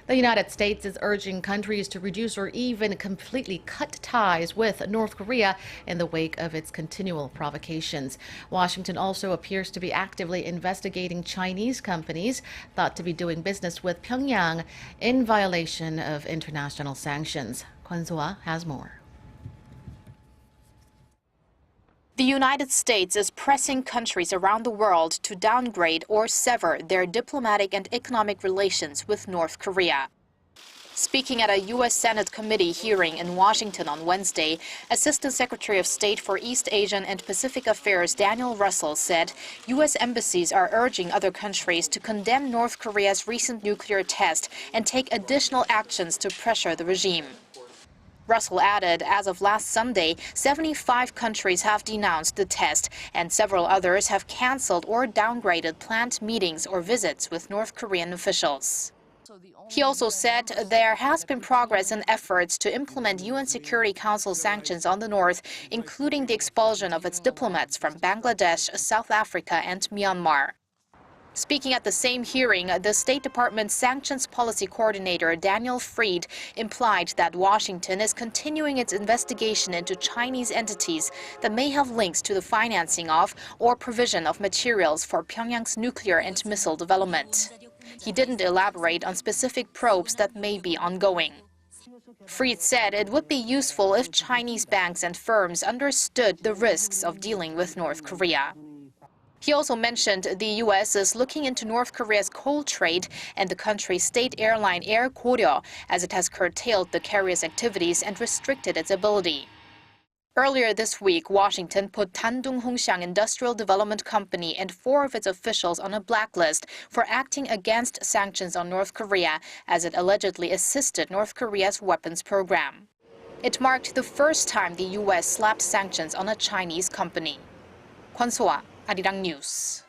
The United States is urging countries to reduce or even completely cut ties with North Korea in the wake of its continual provocations. Washington also appears to be actively investigating Chinese companies thought to be doing business with Pyongyang in violation of international sanctions. Kwon Soa has more. The United States is pressing countries around the world to downgrade or sever their diplomatic and economic relations with North Korea. Speaking at a U.S. Senate committee hearing in Washington on Wednesday, Assistant Secretary of State for East Asian and Pacific Affairs Daniel Russel said U.S. embassies are urging other countries to condemn North Korea's recent nuclear test and take additional actions to pressure the regime. Russel added, as of last Sunday, 75 countries have denounced the test, and several others have canceled or downgraded planned meetings or visits with North Korean officials. He also said there has been progress in efforts to implement UN Security Council sanctions on the North, including the expulsion of its diplomats from Bangladesh, South Africa, and Myanmar. Speaking at the same hearing, the State Department's Sanctions Policy Coordinator Daniel Freed implied that Washington is continuing its investigation into Chinese entities that may have links to the financing of or provision of materials for Pyongyang's nuclear and missile development. He didn't elaborate on specific probes that may be ongoing. Freed said it would be useful if Chinese banks and firms understood the risks of dealing with North Korea. He also mentioned the U.S. is looking into North Korea's coal trade and the country's state airline Air Koryo, as it has curtailed the carrier's activities and restricted its ability. Earlier this week, Washington put Tandung Hongxiang Industrial Development Company and 4 of its officials on a blacklist for acting against sanctions on North Korea, as it allegedly assisted North Korea's weapons program. It marked the first time the U.S. slapped sanctions on a Chinese company. Kwon Soa, Arirang News.